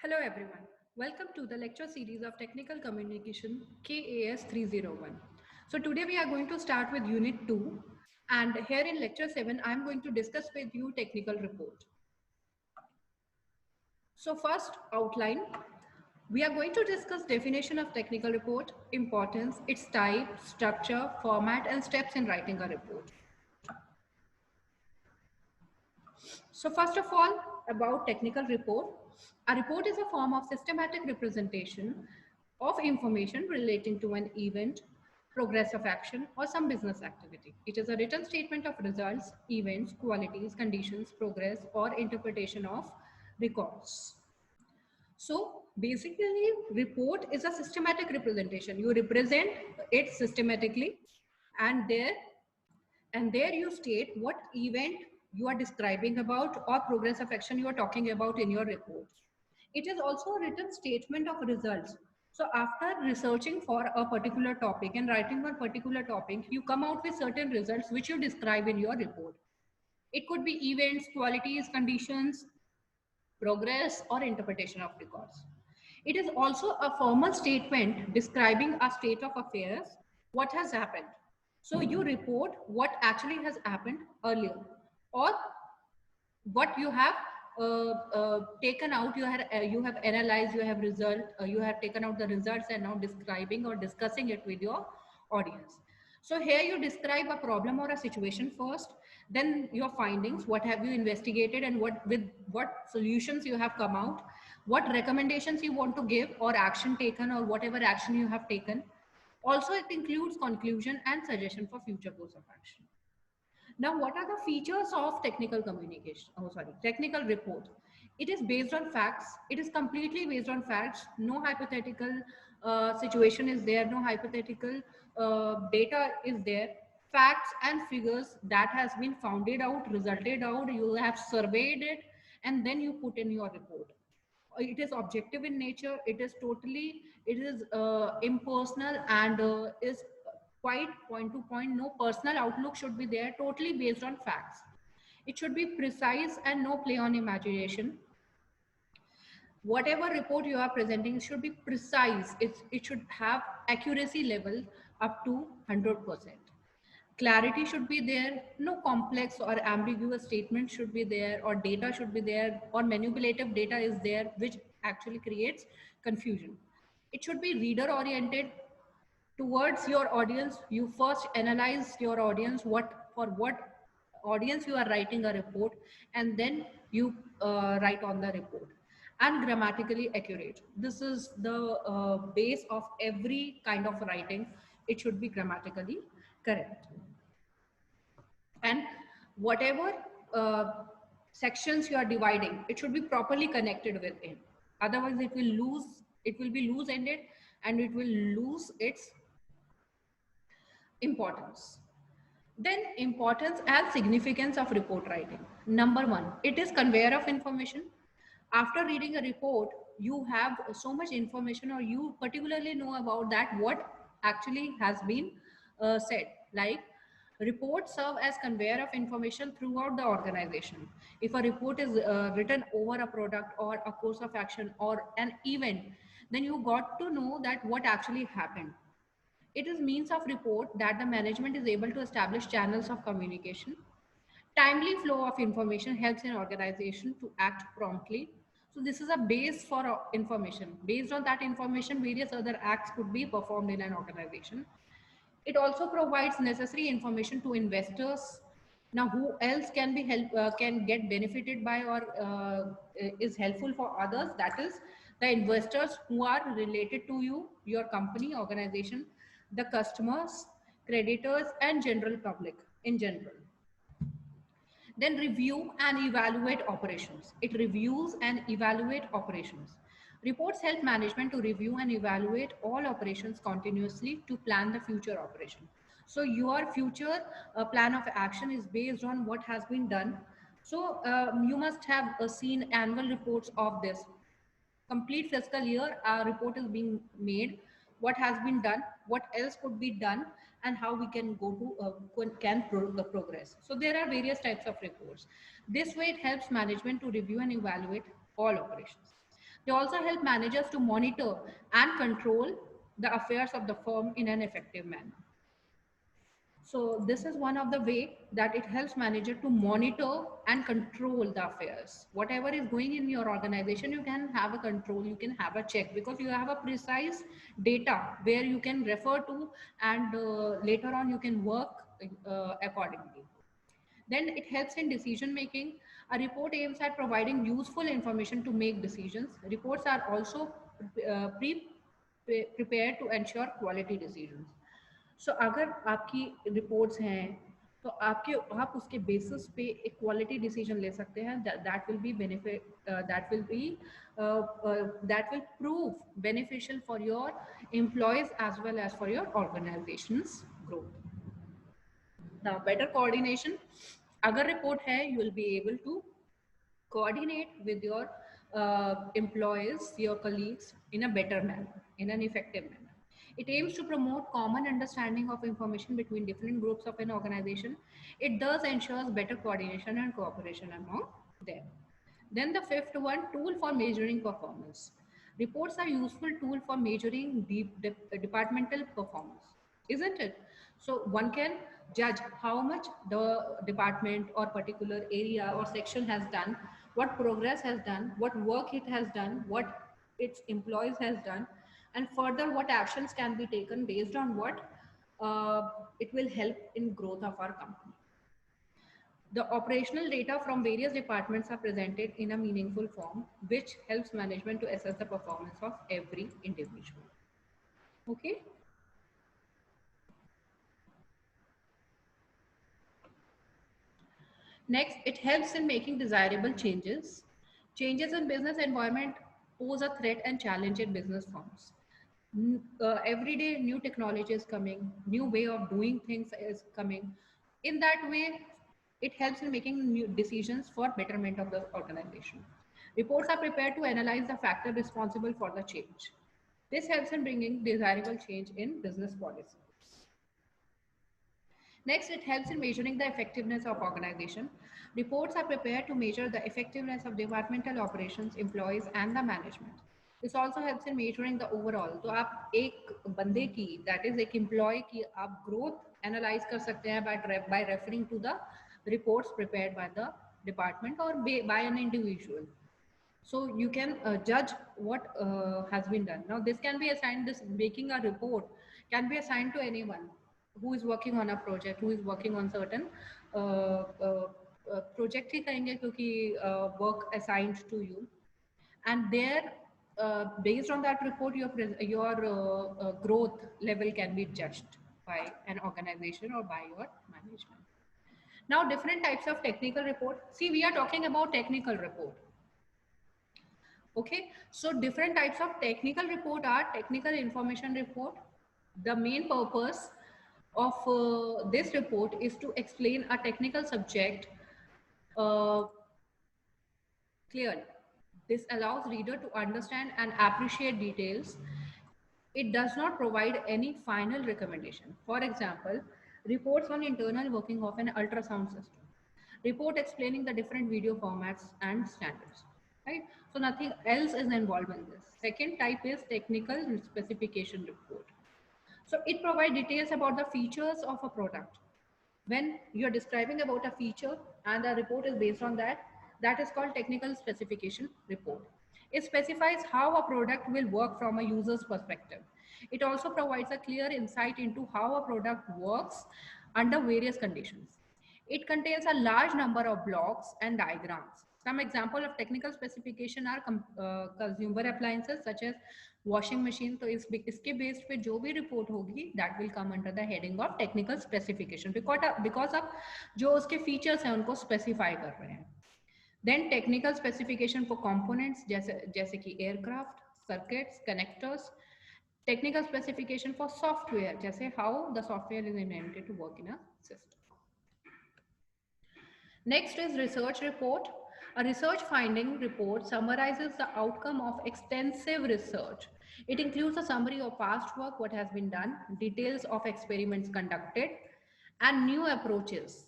Hello everyone. Welcome to the lecture series of Technical Communication KAS 301. So today we are going to start with Unit 2, and here in lecture 7 I am going to discuss with you technical report. So first outline, we are going to discuss definition of technical report, importance, its type, structure, format and steps in writing a report. So first of all, about technical report. A report is a form of systematic representation of information relating to an event, progress of action, or some business activity. It is a written statement of results, events, qualities, conditions, progress, or interpretation of records. So basically, report is a systematic representation. You represent it systematically, and there you state what event you are describing about or progress of action you are talking about in your report. It is also a written statement of results. So after researching for a particular topic and writing on particular topic, you come out with certain results which you describe in your report. It could be events, qualities, conditions, progress, or interpretation of records. It is also a formal statement describing a state of affairs, what has happened. So you report what actually has happened earlier, or what you have taken out, you have analyzed, you have taken out the results and now describing or discussing it with your audience. So here you describe a problem or a situation first, then your findings, what have you investigated and what solutions you have come out, what recommendations you want to give or action taken or whatever action you have taken. Also it includes conclusion and suggestion for future course of action. Now, what are the features of technical communication? Oh, sorry, technical report. It is based on facts. It is completely based on facts. No hypothetical situation is there. No hypothetical data is there. Facts and figures that has been founded out, resulted out. You have surveyed it, and then you put in your report. It is objective in nature. It is impersonal and is quite point to point. No personal outlook should be there, totally based on facts. It should be precise and no play on imagination. Whatever report you are presenting should be precise. It should have accuracy level up to 100%. Clarity should be there. No complex or ambiguous statement should be there, or data should be there, or manipulative data is there, which actually creates confusion. It should be reader oriented towards your audience. You first analyze your audience, what audience you are writing a report, and then you write on the report. And grammatically accurate. This is the base of every kind of writing. It should be grammatically correct, and whatever uh, sections you are dividing, it should be properly connected within. Otherwise it will be loose ended, and it will lose its importance. Then importance and significance of report writing. Number one, it is conveyor of information. After reading a report, you have so much information, or you particularly know about that what actually has been said. Like, reports serve as conveyor of information throughout the organization. If a report is written over a product or a course of action or an event, then you got to know that what actually happened. It is means of report that the management is able to establish channels of communication. Timely flow of information helps an organization to act promptly. So this is a base for information. Based on that information, various other acts could be performed in an organization. It also provides necessary information to investors. Now, who else can be can get benefited by, or is helpful for others? That is the investors who are related to you, your company, organization, the customers, creditors, and general public in general. Then review and evaluate operations. It reviews and evaluate operations. Reports help management to review and evaluate all operations continuously to plan the future operation. So your future plan of action is based on what has been done. So you must have seen annual reports of this complete fiscal year. A report is being made, what has been done, what else could be done, and how we can go to the progress. So there are various types of reports. This way it helps management to review and evaluate all operations. They also help managers to monitor and control the affairs of the firm in an effective manner. So this is one of the way that it helps manager to monitor and control the affairs. Whatever is going in your organization, you can have a control, you can have a check, because you have a precise data where you can refer to, and later on you can work accordingly. Then it helps in decision making. A report aims at providing useful information to make decisions. Reports are also prepared to ensure quality decisions. So अगर आपकी reports हैं तो आप उसके basis पे एक quality decision ले सकते हैं, that will be benefit, that will prove beneficial for your employees as well as for your organisation's growth. Now, better coordination. Agar report hai, you will be able to coordinate with your employees, your colleagues in a better manner, in an effective manner. It aims to promote common understanding of information between different groups of an organization. It thus ensures better coordination and cooperation among them. Then the fifth one, tool for measuring performance. Reports are useful tool for measuring departmental performance, isn't it? So one can judge how much the department or particular area or section has done, what progress has done, what work it has done, what its employees has done, and further what actions can be taken based on what it will help in growth of our company. The operational data from various departments are presented in a meaningful form, which helps management to assess the performance of every individual. Okay. Next, it helps in making desirable changes. Changes in business environment pose a threat and challenge in business firms. Every day, new technology is coming, new way of doing things is coming. In that way, it helps in making new decisions for betterment of the organization. Reports are prepared to analyze the factor responsible for the change. This helps in bringing desirable change in business policy. Next, it helps in measuring the effectiveness of organization. Reports are prepared to measure the effectiveness of departmental operations, employees, and the management. This also helps in measuring the overall. तो आप एक बंदे की, that is एक employee की आप growth analyze कर सकते हैं by referring to the reports prepared by the department or by an individual. So you can judge what has been done. Now this can be assigned, this making a report can be assigned to anyone who is working on a project, who is working on certain project ही कहेंगे क्योंकि work assigned to you, and there based on that report your growth level can be judged by an organization or by your management. Now different types of technical report. See, we are talking about technical report. Okay, so different types of technical report are technical information report. The main purpose of this report is to explain a technical subject clearly. This allows reader to understand and appreciate details. It does not provide any final recommendation. For example, reports on internal working of an ultrasound system. Report explaining the different video formats and standards. Right? So nothing else is involved in this. Second type is technical specification report. So it provides details about the features of a product. When you're describing about a feature and the report is based on that, that is called technical specification report. It specifies how a product will work from a user's perspective. It also provides a clear insight into how a product works under various conditions. It contains a large number of blocks and diagrams. Some example of technical specification are consumer appliances such as washing machine. तो इसके based पे जो भी report होगी that will come under the heading of technical specification because अब जो उसके features हैं उनको specify कर रहे हैं. Then technical specification for components जैसे कि aircraft, circuits, connectors. Technical specification for software जैसे how the software is intended to work in a system. Next is research report. A research finding report summarizes the outcome of extensive research. It includes a summary of past work, what has been done, details of experiments conducted, and new approaches.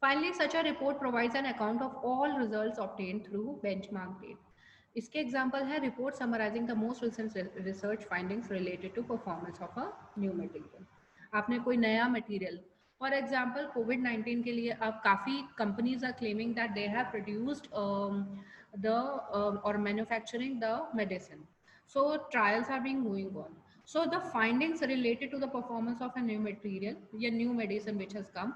Finally, such a report provides an account of all results obtained through benchmark data. इसके example है report summarising the most recent research findings related to performance of a new material. आपने कोई नया material, for example कोविड-19 के लिए अब काफ़ी companies are claiming that they have produced the or manufacturing the medicine, so trials are being moving on. So the findings related to the performance of a new material या new medicine which has come,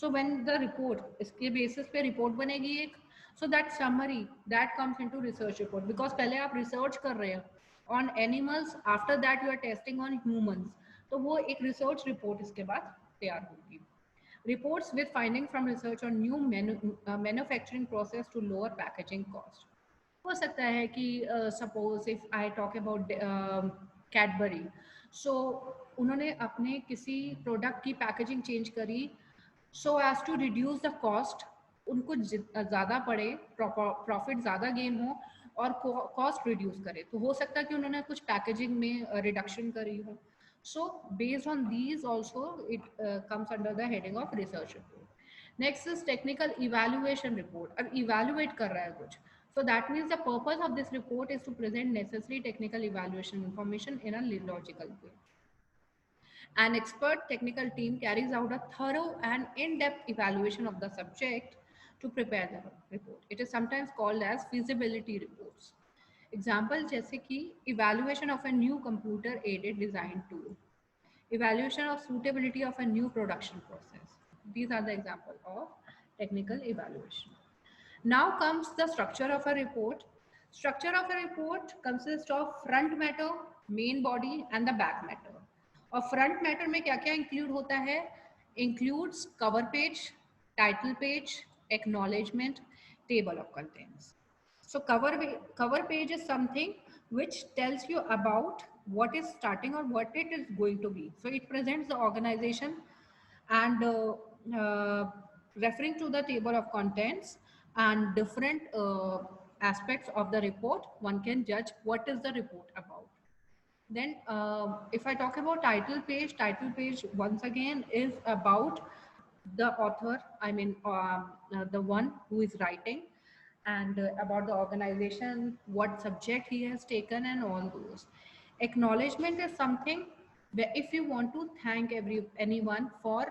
so when the report, इसके basis पे report बनेगी एक, so that summary that comes into research report, because पहले आप research कर रहे हैं on animals, after that you are testing on humans, तो वो एक research report इसके बाद तैयार होगी. Reports with finding from research on new manufacturing process to lower packaging cost. हो सकता है कि suppose if I talk about Cadbury, so उन्होंने अपने किसी प्रोडक्ट की पैकेजिंग चेंज करी so as to reduce the cost, उनको ज़्यादा पड़े, प्रॉफिट ज़्यादा गेन हो और कॉस्ट रिड्यूस करे, तो हो सकता है कि उन्होंने कुछ पैकेजिंग में रिडक्शन करी हो. So based on these also it comes under the heading of research report. Next is technical evaluation report. अब इवैल्यूएट कर रहा है कुछ, so that means the purpose of this report is to present necessary technical evaluation information in a logical way. An expert technical team carries out a thorough and in-depth evaluation of the subject to prepare the report. It is sometimes called as feasibility reports. Example जैसे कि evaluation of a new computer aided design tool, evaluation of suitability of a new production process. These are the examples of technical evaluation. Now comes the structure of a report. Structure of a report consists of front matter, main body and the back matter. और front matter में क्या क्या include होता है? Includes cover page, title page, acknowledgement, table of contents. So cover page is something which tells you about what is starting or what it is going to be. So it presents the organization and referring to the table of contents and different aspects of the report, one can judge what is the report about. Then if I talk about title page once again is about the author, I mean the one who is writing, and about the organization, what subject he has taken and all those. Acknowledgement is something where if you want to thank anyone for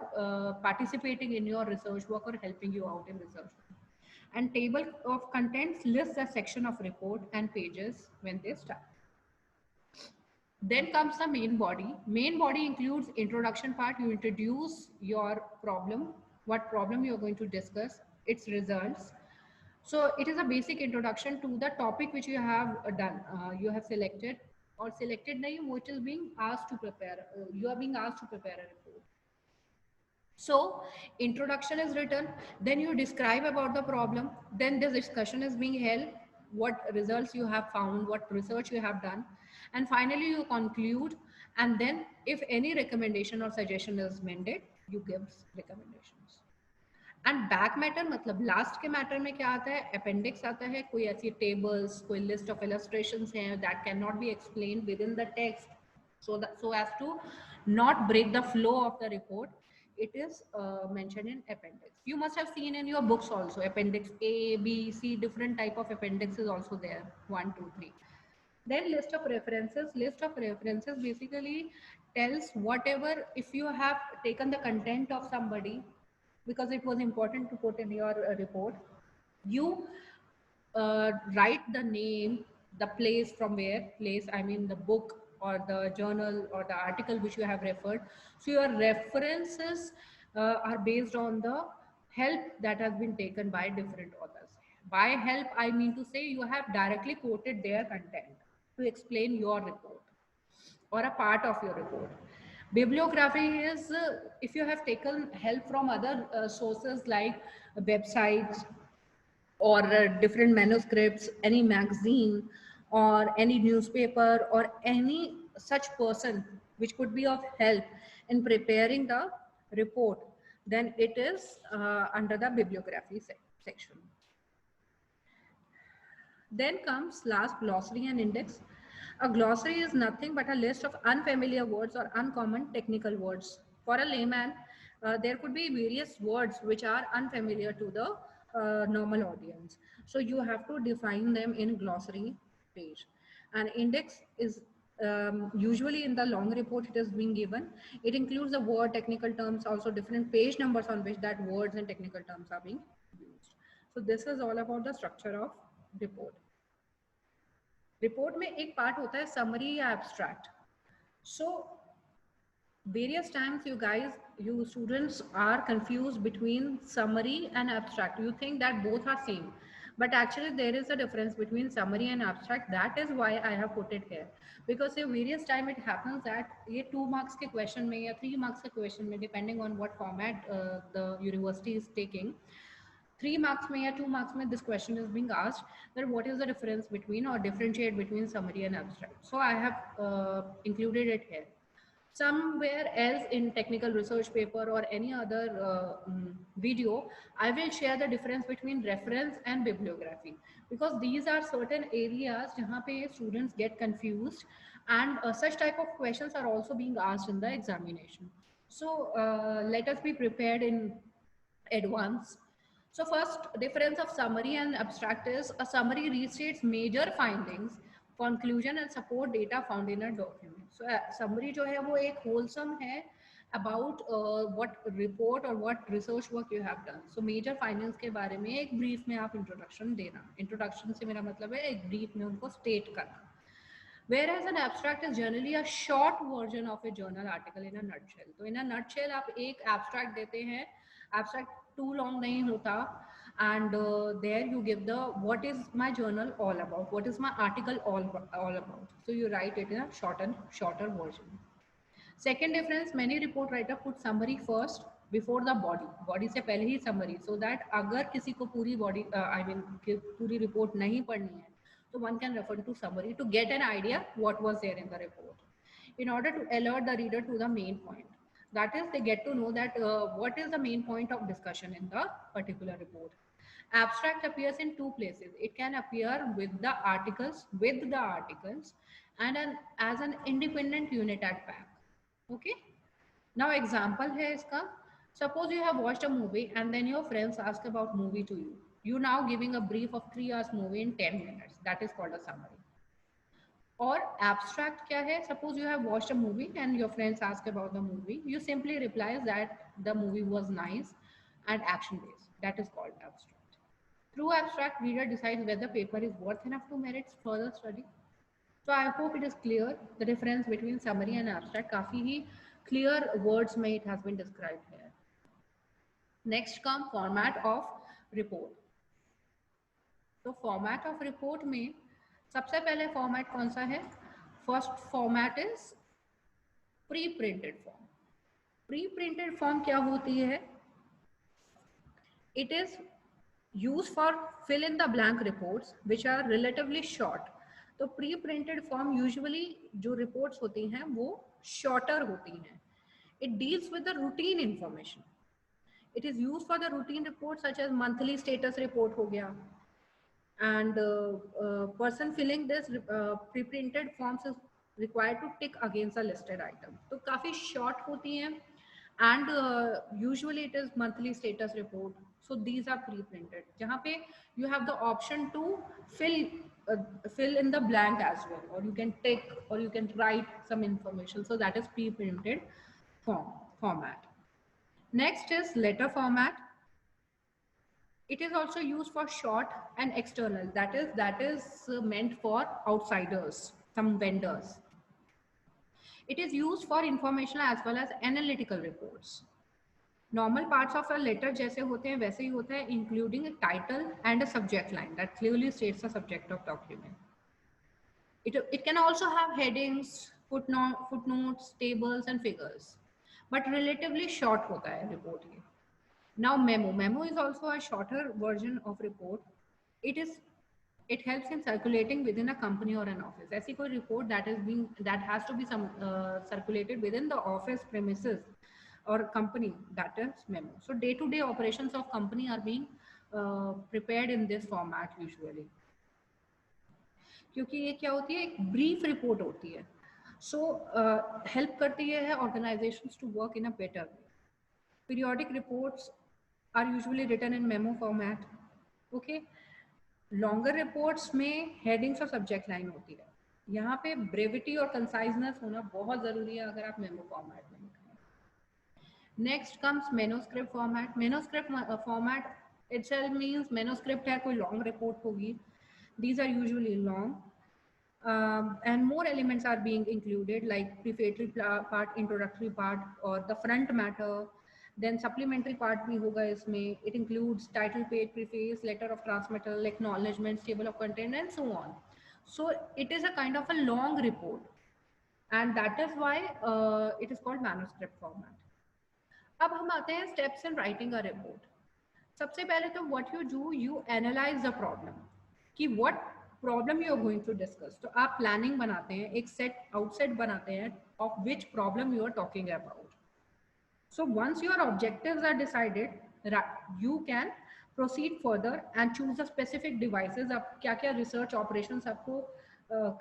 participating in your research work or helping you out in research. And table of contents lists a section of report and pages when they start. Then comes the main body. Main body includes introduction part. You introduce your problem, what problem you are going to discuss, its results. So it is a basic introduction to the topic which you have done. You have selected or selected nahi, what is being asked to prepare. You are being asked to prepare a report. So introduction is written, then you describe about the problem, then this discussion is being held, what results you have found, what research you have done, and finally you conclude, and then if any recommendation or suggestion is amended, you give recommendations. And back matter मतलब last के matter में क्या आता है? Appendix आता है, कोई ऐसी टेबल्स, कोई लिस्ट ऑफ इलस्ट्रेशंस हैं that can not be explain with in the text, so as to not break the flow of the report. It is mentioned in appendix. You must have seen in your books also appendix A, B, C, different type of appendix is also there, 1, 2, 3. Then list of references. List of references basically tells whatever, if you have taken the content of somebody, because it was important to put in your report, you write the name, the place from where, place I mean the book or the journal or the article which you have referred. So your references are based on the help that has been taken by different authors. By help I mean to say you have directly quoted their content to explain your report or a part of your report. Bibliography is if you have taken help from other sources like websites or different manuscripts, any magazine or any newspaper or any such person which could be of help in preparing the report, then it is under the bibliography section. Then comes last, glossary and index. A glossary is nothing but a list of unfamiliar words or uncommon technical words. For a layman, there could be various words which are unfamiliar to the normal audience. So you have to define them in glossary. page. And index is usually in the long report it is being given. It includes the word, technical terms, also different page numbers on which that words and technical terms are being used. So this is all about the structure of report. Report में एक part होता है summary या abstract. So various times you students are confused between summary and abstract. You think that both are same, but actually there is a difference between summary and abstract. That is why I have put it here, because various time it happens that ये 2 marks के question में या 3 marks के question में, depending on what format the university is taking, 3 marks में या 2 marks में this question is being asked that what is the difference between or differentiate between summary and abstract. So I have included it here. Somewhere else in technical research paper or any other video, I will share the difference between reference and bibliography, because these are certain areas jahan pe students get confused, and such type of questions are also being asked in the examination. So let us be prepared in advance. So first difference of summary and abstract is a summary restates major findings, conclusion and support data found in a document. So summary जो है वो एक wholesome है about what report or what research work you have done. So major findings के बारे में एक brief में आप introduction देना. Introduction से मेरा मतलब है एक brief में उनको state करना. Whereas an abstract is generally a short version of a journal article in a nutshell. So in a nutshell आप एक abstract देते हैं. Abstract too long nahi hota, and there you give the what is my journal all about, what is my article all about. So you write it in a shorter version. Second difference, many report writer put summary first before the body से पहले ही summary, so that अगर किसी को पूरी body पूरी report नहीं पढ़नी है तो one can refer to summary to get an idea what was there in the report, in order to alert the reader to the main point. That is, they get to know that what is the main point of discussion in the particular report. Abstract appears in 2 places. It can appear with the articles, and as an independent unit at back. Okay. Now example है इसका. Suppose you have watched a movie and then your friends ask about movie to you. You now giving a brief of 3 hours movie in 10 minutes. That is called a summary. Or abstract क्या है? Suppose you have watched a movie and your friends ask about the movie. You simply reply that the movie was nice and action based. That is called abstract. Through abstract, reader decides whether paper is worth enough to merit further study. So I hope it is clear the difference between summary and abstract. काफी ही clear words में it has been described here. Next come format of report. So format of report में सबसे पहले format कौन सा है? First format is pre printed form. Pre printed form क्या होती है? It is use for fill in the blank reports which are relatively short. तो प्री प्रिंटेड फॉर्म यूजुअली जो रिपोर्ट्स होती हैं वो शॉर्टर होती हैं. It deals with the routine information. It is use for the routine report such as monthly status report हो गया, and person filling this pre-printed forms is required to tick against a listed item. तो काफी short होती हैं, and usually it is monthly status report. So these are pre-printed. जहाँ पे you have the option to fill in the blank as well, or you can tick or you can write some information. So that is pre-printed format. Next is letter format. It is also used for short and external. That is meant for outsiders, some vendors. It is used for informational as well as analytical reports. Normal parts of a letter जैसे होते हैं वैसे ही होता है, including a title and a subject line that clearly states the subject of document. It can also have headings, footnotes, tables and figures, but relatively short होता है report ये. Now memo is also a shorter version of report. It helps in circulating within a company or an office. ऐसी कोई report that has to be circulated within the office premises or company, that is memo. So day-to-day operations of company are being prepared in this format usually. क्योंकि ये क्या होती है? एक brief report होती है. So help करती है organizations to work in a better way. Periodic reports are usually written in memo format. Okay. Longer reports में हेडिंग्स और सब्जेक्ट लाइन होती है, यहाँ पे ब्रेविटी और कंसाइजनेस होना बहुत ज़रूरी है अगर आप मेमो फॉर्मेट में लिख रहे हैं। Next comes manuscript format. Manuscript format itself means manuscript है, कोई लॉन्ग रिपोर्ट होगी. These are usually long. And more elements are being included like prefatory part, introductory part or the front matter. Then supplementary part भी होगा इसमें. It includes title page, preface, letter of transmittal, acknowledgements, table of content and so on. So it is a kind of a long report, and that is why it is called manuscript format. अब हम आते हैं steps in writing a report. सबसे पहले तो what you do, you analyze the problem कि what problem you are going to discuss. तो आप planning बनाते हैं, एक set outset बनाते हैं of which problem you are talking about. So once your objectives are decided, you can proceed further and choose the specific devices. आप क्या क्या research operations आपको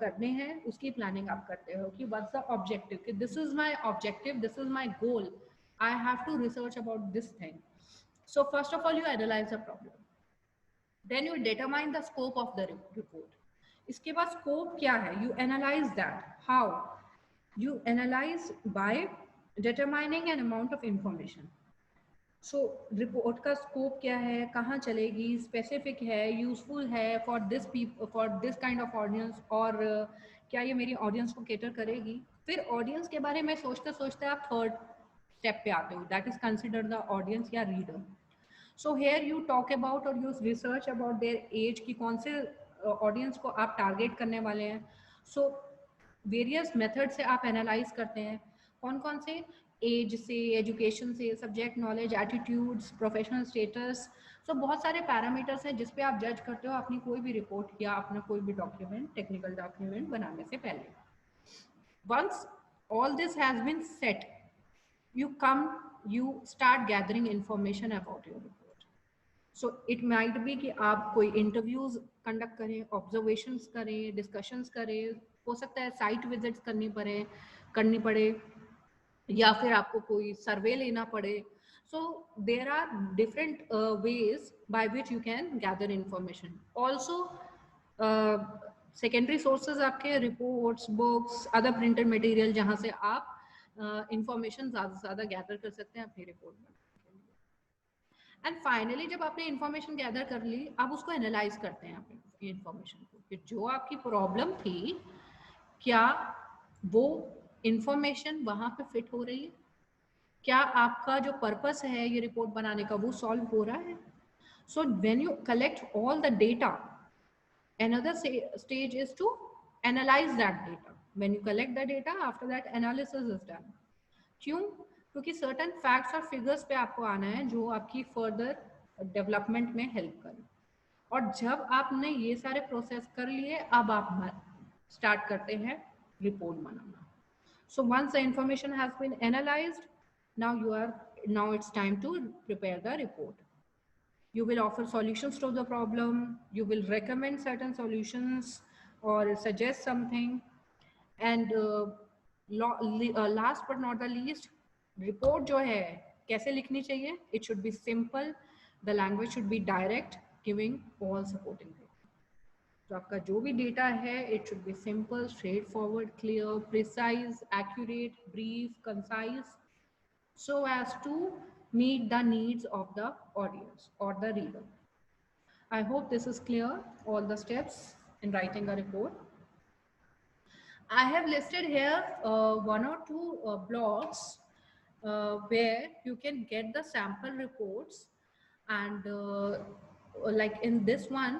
करने हैं उसकी planning आप करते हो कि what's the objective, कि this is my objective, this is my goal, I have to research about this thing. So first of all, you analyze the problem. Then you determine the scope of the report. इसके बाद scope क्या है? You analyze that. How? You analyze by determining an amount of information. So report का scope क्या है? कहाँ चलेगी? Specific है? Useful है for this people, for this kind of audience, और क्या ये मेरी audience को cater करेगी? फिर audience के बारे में सोचते सोचते आप third step पे आते हो. That is consider the audience या reader. So here you talk about or you research about their age कि कौन से audience को आप target करने वाले हैं. So various methods से आप analyze करते हैं. कौन कौन से? Age से, education से, subject knowledge, attitudes, professional status. So बहुत सारे parameters हैं जिस पे आप judge करते हो अपनी कोई भी report या अपना कोई भी document, technical document बनाने से पहले. Once all this has been set, you start gathering information about your report. So it might be कि आप कोई interviews conduct करें, observations करें, discussions करें, हो सकता है site visits करनी पड़े या फिर आपको कोई survey लेना पड़े. So there are different ways by which you can gather information. Also secondary sources आपके reports, books, other printed material जहाँ से आप information ज़्यादा से ज़्यादा gather कर सकते हैं अपनी report में. एंड फाइनली जब आपने इंफॉर्मेशन गैदर कर ली, आप उसको एनालाइज करते हैं अपनी इंफॉर्मेशन को कि जो आपकी प्रॉब्लम थी क्या वो इंफॉर्मेशन वहाँ पे फिट हो रही है, क्या आपका जो पर्पस है ये रिपोर्ट बनाने का वो सॉल्व हो रहा है. So when you collect all the data, another stage is to analyze that data. When you collect the data, after that analysis is done. क्यों? क्योंकि certain facts और figures पे आपको आना है जो आपकी further development में help करें. और जब आपने ये सारे process कर लिए, अब आप start करते हैं report banana. So once the information has been analyzed, now it's time to prepare the report. You will offer solutions to the problem, you will recommend certain solutions or suggest something, and last but not the least, report जो है कैसे लिखनी चाहिए? It should be simple, the language should be direct, giving all supporting data. तो आपका जो भी data है, it should be simple, straightforward, clear, precise, accurate, brief, concise, so as to meet the needs of the audience or the reader. I hope this is clear, all the steps in writing a report. I have listed here one or two blogs where you can get the sample reports, and like in this one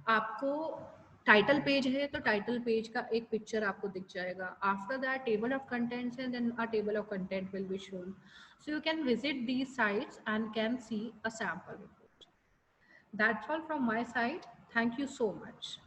आपको title page है तो title page का एक picture आपको दिख जाएगा. After that table of contents and then a table of content will be shown. So you can visit these sites and can see a sample report. That's all from my side. Thank you so much.